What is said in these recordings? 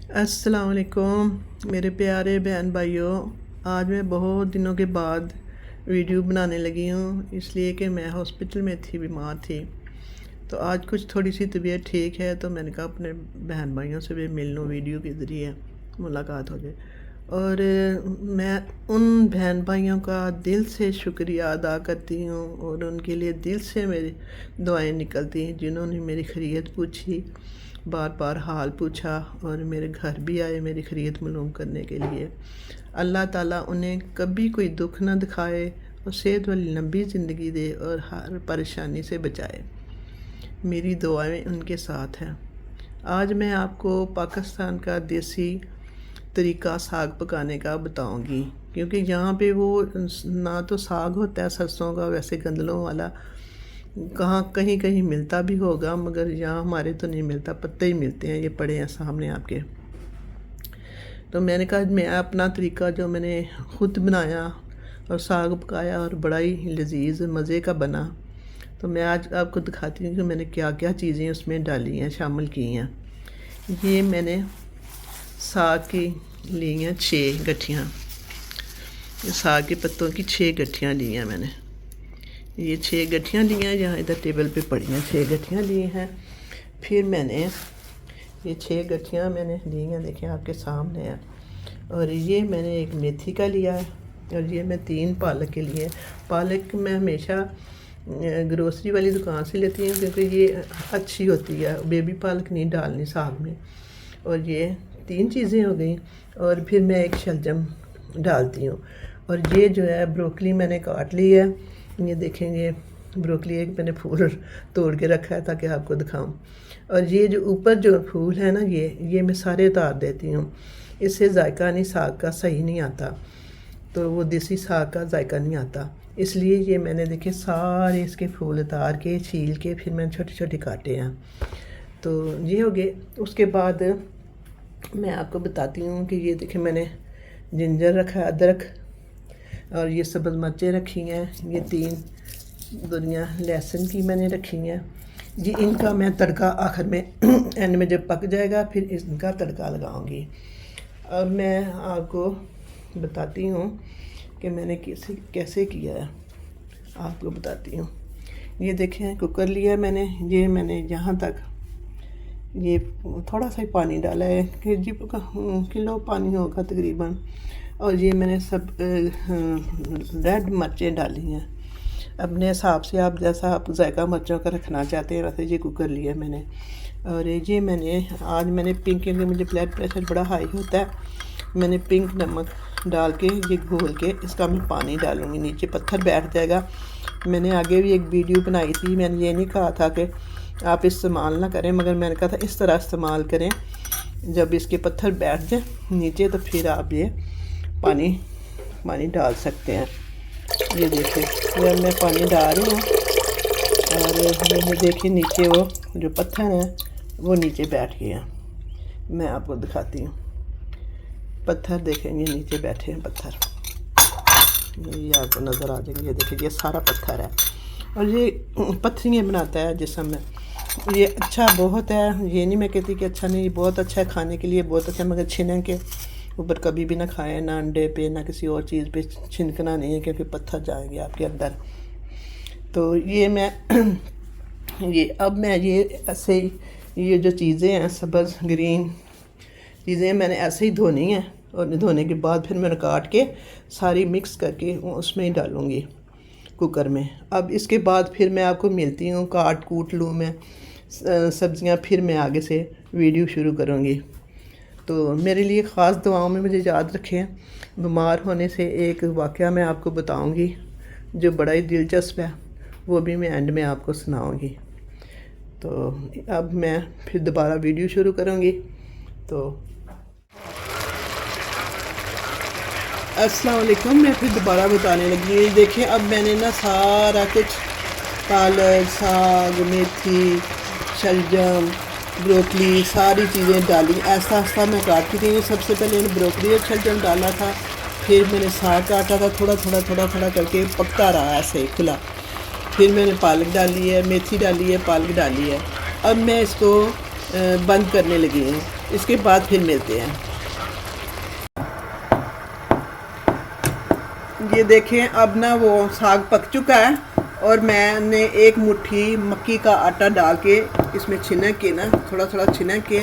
अस्सलाम वालेकुम मेरे प्यारे बहन भाइयों। आज मैं बहुत दिनों के बाद वीडियो बनाने लगी हूँ, इसलिए कि मैं हॉस्पिटल में थी, बीमार थी। तो आज कुछ थोड़ी सी तबीयत ठीक है, तो मैंने कहा अपने बहन भाइयों से भी मिल लूँ, वीडियो के ज़रिए मुलाकात हो जाए। और मैं उन बहन भाइयों का दिल से शुक्रिया अदा करती हूँ और उनके लिए दिल से मेरी दुआएं निकलती हैं, जिन्होंने मेरी खैरियत पूछी, बार बार हाल पूछा और मेरे घर भी आए मेरी खैरियत मालूम करने के लिए। अल्लाह ताला उन्हें कभी कोई दुख ना दिखाए और सेहत वाली लंबी ज़िंदगी दे और हर परेशानी से बचाए। मेरी दुआएं उनके साथ हैं। आज मैं आपको पाकिस्तान का देसी तरीका साग पकाने का बताऊंगी, क्योंकि यहाँ पे वो ना तो साग होता है सरसों का वैसे गंदलों वाला, कहाँ कहीं कहीं मिलता भी होगा, मगर यहाँ हमारे तो नहीं मिलता, पत्ते ही मिलते हैं, ये पड़े हैं सामने आपके। तो मैंने कहा मैं अपना तरीका जो मैंने ख़ुद बनाया और साग पकाया और बड़ा ही लजीज मज़े का बना, तो मैं आज आपको दिखाती हूँ कि मैंने क्या क्या चीज़ें उसमें डाली हैं, शामिल की हैं। ये मैंने साग की ली हैं 6 गठियाँ, साग के पत्तों की 6 गठियाँ ली हैं मैंने। ये 6 गठियाँ ली हैं, यहाँ इधर टेबल पे पड़ी हैं, 6 गठियाँ ली हैं। फिर मैंने ये 6 गठियाँ मैंने ली हैं, देखें आपके सामने है। और ये मैंने एक मेथी का लिया है और ये मैं 3 पालक के लिए। पालक मैं हमेशा ग्रोसरी वाली दुकान से लेती हूँ, क्योंकि ये अच्छी होती है, बेबी पालक नहीं डालनी साग में। और ये 3 चीज़ें हो गई। और फिर मैं एक शलजम डालती हूँ। और ये जो है ब्रोकली मैंने काट ली है, ये देखेंगे ब्रोकली एक मैंने फूल तोड़ के रखा है ताकि आपको दिखाऊं। और ये जो ऊपर जो फूल है ना, ये मैं सारे उतार देती हूँ, इससे जायका नहीं, साग का सही नहीं आता, तो वो देसी साग का जायका नहीं आता, इसलिए ये मैंने देखे सारे इसके फूल उतार के छील के फिर मैंने छोटे छोटे काटे हैं। तो ये हो गए। उसके बाद मैं आपको बताती हूँ कि ये देखें मैंने जिंजर रखा है, अदरक, और ये सब्ज़ मिर्चें रखी हैं, ये 3 दुनिया लहसुन की मैंने रखी हैं जी। इनका मैं तड़का आखिर में एंड में जब पक जाएगा फिर इनका तड़का लगाऊंगी। अब मैं आपको बताती हूँ कि मैंने कैसे किया है, आपको बताती हूँ। ये देखें कुकर लिया मैंने, ये मैंने यहाँ तक ये थोड़ा सा ही पानी डाला है, किलो पानी होगा तकरीबन। और ये मैंने सब रेड मिर्चें डाली हैं अपने हिसाब से, आप जैसा आप जायका मिर्चों का रखना चाहते हैं वैसे। ये कुकर लिया मैंने। और ये मैंने आज मैंने पिंक, क्योंकि मुझे ब्लड प्रेशर बड़ा हाई होता है, मैंने पिंक नमक डाल के ये घोल के इसका मैं पानी डालूँगी, नीचे पत्थर बैठ जाएगा। मैंने आगे भी एक वीडियो बनाई थी, मैंने ये नहीं कहा था कि आप इस्तेमाल ना करें, मगर मैंने कहा था इस तरह इस्तेमाल करें, जब इसके पत्थर बैठ जाए नीचे तो फिर आप ये पानी डाल सकते हैं। ये देखिए ये मैं पानी डाल रही हूँ और ये देखिए नीचे वो जो पत्थर हैं वो नीचे बैठ गए हैं। मैं आपको दिखाती हूँ, पत्थर देखेंगे नीचे बैठे हैं पत्थर, ये आपको नज़र आ जाएंगे। ये देखिए ये सारा पत्थर है और ये पत्थरियाँ बनाता है जिस्म में। ये अच्छा बहुत है, ये नहीं मैं कहती कि अच्छा नहीं, बहुत अच्छा है, खाने के लिए बहुत अच्छा है, मगर छिनक के ऊपर कभी भी ना खाएं, ना अंडे पे ना किसी और चीज़ पे छिनकना नहीं है, क्योंकि पत्थर जाएंगे आपके अंदर। तो ये मैं ये अब मैं ये ऐसे ये जो चीज़ें हैं सब्ज़ ग्रीन चीज़ें मैंने ऐसे ही धोनी हैं, और धोने के बाद फिर मैंने काट के सारी मिक्स करके उसमें ही डालूँगी कुकर में। अब इसके बाद फिर मैं आपको मिलती हूँ, काट कूट लूँ मैं सब्ज़ियाँ, फिर मैं आगे से वीडियो शुरू करूँगी। तो मेरे लिए ख़ास दुआओं में मुझे याद रखें। बीमार होने से एक वाक़या मैं आपको बताऊँगी जो बड़ा ही दिलचस्प है, वो भी मैं एंड में आपको सुनाऊँगी। तो अब मैं फिर दोबारा वीडियो शुरू करूँगी। तो अस्सलाम वालेकुम, मैं फिर दोबारा बताने लगी। देखिए अब मैंने ना सारा कुछ पालक, साग, मेथी, शलजम, ब्रोकली सारी चीज़ें डाली, ऐसा ऐसा मैं काटती थी। सबसे पहले मैंने ब्रोकली और शलजम डाला था, फिर मैंने साग काटा था, थोड़ा थोड़ा करके पकता रहा ऐसे खुला। फिर मैंने पालक डाली है, मेथी डाली है, पालक डाली है। अब मैं इसको बंद करने लगी हूँ। इसके बाद फिर मिलते हैं। ये देखें अब ना वो साग पक चुका है और मैंने एक मुट्ठी मक्की का आटा डाल के इसमें छिनक के ना थोड़ा थोड़ा छिनक के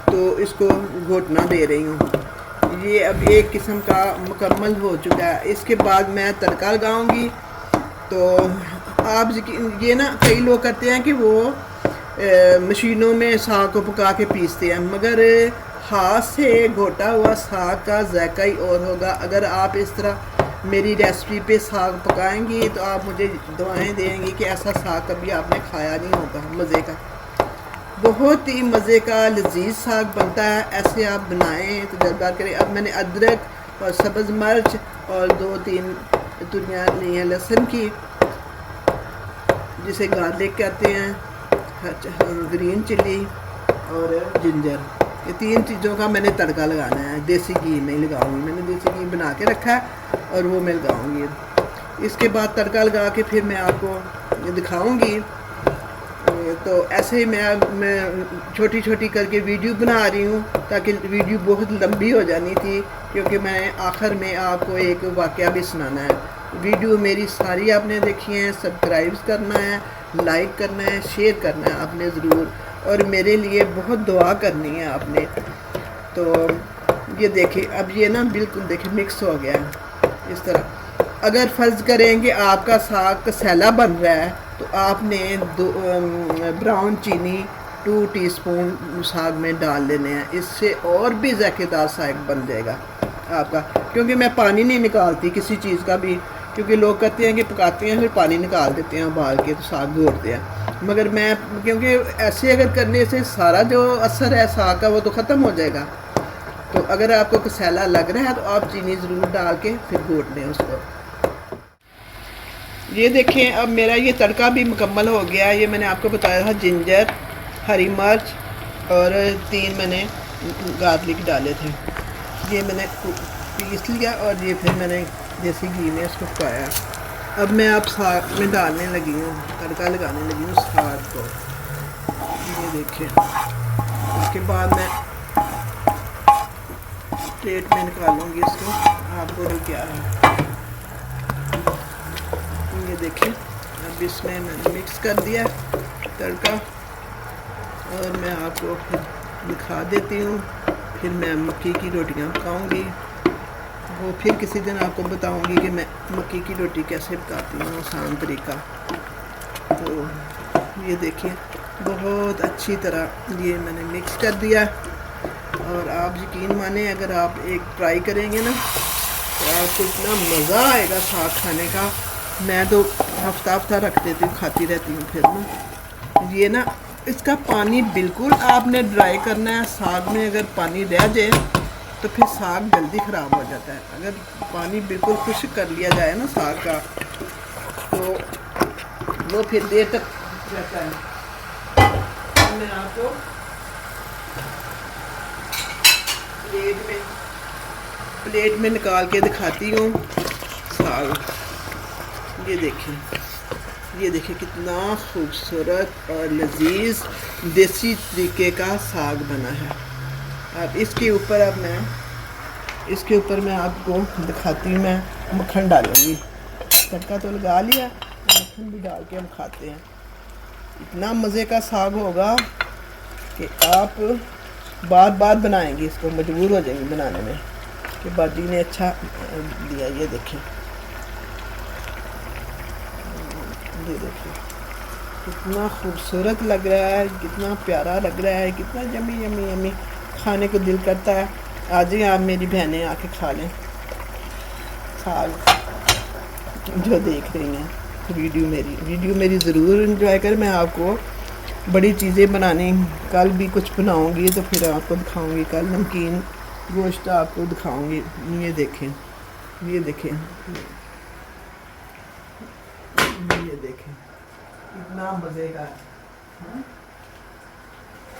तो इसको घोटना दे रही हूँ। ये अब एक किस्म का मुकम्मल हो चुका है। इसके बाद मैं तड़का लगाऊंगी। तो आप ये ना कई लोग करते हैं कि वो मशीनों में साग को पका के पीसते हैं, मगर हाथ से घोटा हुआ साग का जायका ही और होगा। अगर आप इस तरह मेरी रेसिपी पे साग पकाएंगी तो आप मुझे दुआएं देंगी कि ऐसा साग कभी आपने खाया नहीं होगा। मज़े का, बहुत ही मज़े का लजीज साग बनता है। ऐसे आप बनाएं तो तजर्बा करें। अब मैंने अदरक और सब्ज़ मिर्च और 2-3 तुरियाँ ली हैं लहसुन की, जिसे गार्लिक कहते हैं, ग्रीन चिली और जिंजर। ये 3 चीज़ों का मैंने तड़का लगाना है। देसी घी में लगाऊंगी, मैंने देसी घी बना के रखा है और वो मैं लगाऊंगी। इसके बाद तड़का लगा के फिर मैं आपको दिखाऊंगी। तो ऐसे ही मैं छोटी छोटी करके वीडियो बना रही हूँ ताकि वीडियो बहुत लंबी हो जानी थी, क्योंकि मैं आखिर में आपको एक वाक़या भी सुनाना है। वीडियो मेरी सारी आपने देखी है, सब्सक्राइब करना है, लाइक करना है, शेयर करना है आपने ज़रूर, और मेरे लिए बहुत दुआ करनी है आपने। तो ये देखिए अब ये ना बिल्कुल देखिए मिक्स हो गया है इस तरह। अगर फ़र्ज़ करें कि आपका साग कसेला बन रहा है तो आपने ब्राउन चीनी 2 टीस्पून साग में डाल लेने हैं। इससे और भी ज़ायकेदार साग बन जाएगा आपका। क्योंकि मैं पानी नहीं निकालती किसी चीज़ का भी, क्योंकि लोग कहते हैं कि पकाते हैं फिर पानी निकाल देते हैं उबाल के तो साग घोटते हैं, मगर मैं क्योंकि ऐसे अगर करने से सारा जो असर है साग का वो तो ख़त्म हो जाएगा। तो अगर आपको कसेला लग रहा है तो आप चीनी ज़रूर डाल के फिर घोट लें उसको। ये देखें अब मेरा ये तड़का भी मुकम्मल हो गया। ये मैंने आपको बताया था जिंजर, हरी मिर्च और 3 मैंने गार्लिक डाले थे। ये मैंने पीस लिया और ये फिर मैंने देसी घी में इसको पकाया। अब मैं आप साग में डालने लगी हूँ, तड़का लगाने लगी हूँ साग को। ये देखें, उसके बाद मैं प्लेट में निकालूँगी इसको, आपको भी क्या है। ये देखिए अब इसमें मैंने मिक्स कर दिया तड़का और मैं आपको फिर दिखा देती हूँ। फिर मैं मक्की की रोटियाँ पकाऊँगी, वो फिर किसी दिन आपको बताऊँगी कि मैं मक्की की रोटी कैसे पकाती हूँ, आसान तरीका। तो ये देखिए बहुत अच्छी तरह ये मैंने मिक्स कर दिया और आप यकीन माने अगर आप एक ट्राई करेंगे ना तो आपको इतना मज़ा आएगा साग खाने का। मैं तो हफ्ता रख देती हूँ, खाती रहती हूँ फिर ना। ये ना इसका पानी बिल्कुल आपने ड्राई करना है। साग में अगर पानी रह जाए तो फिर साग जल्दी ख़राब हो जाता है। अगर पानी बिल्कुल खुश्क कर लिया जाए ना साग का तो वो फिर देर तक रहता है। मैं आपको प्लेट में निकाल के दिखाती हूँ साग। ये देखिए कितना खूबसूरत और लजीज देसी तरीके का साग बना है। अब इसके ऊपर मैं आपको दिखाती हूँ। मैं मक्खन डालूँगी, तड़का तो लगा लिया, मक्खन भी डाल के हम खाते हैं। इतना मज़े का साग होगा कि आप बार बार बनाएंगे, इसको मजबूर हो जाएंगे बनाने में कि बाजी ने अच्छा दिया। ये देखिए कितना खूबसूरत लग रहा है, कितना प्यारा लग रहा है, कितना यमी यमी यमी खाने को दिल करता है। आज ही आप मेरी बहनें आके खा लें साग जो देख रही हैं। वीडियो मेरी ज़रूर एंजॉय करें। मैं आपको बड़ी चीज़ें बनानी कल भी कुछ बनाऊंगी तो फिर आपको दिखाऊंगी। कल नमकीन गोश्त आपको दिखाऊंगी। ये देखें कितना मज़े का है।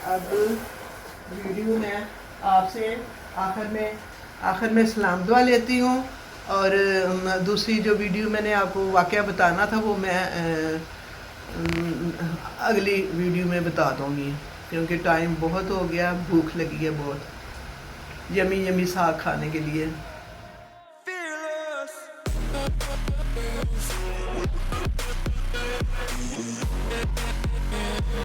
अब वीडियो में आपसे आखिर में सलाम दुआ लेती हूँ और दूसरी जो वीडियो मैंने आपको वाक़या बताना था वो मैं अगली वीडियो में बता दूँगी। क्योंकि टाइम बहुत हो गया, भूख लगी है बहुत। यमी यमी साग खाने के लिए।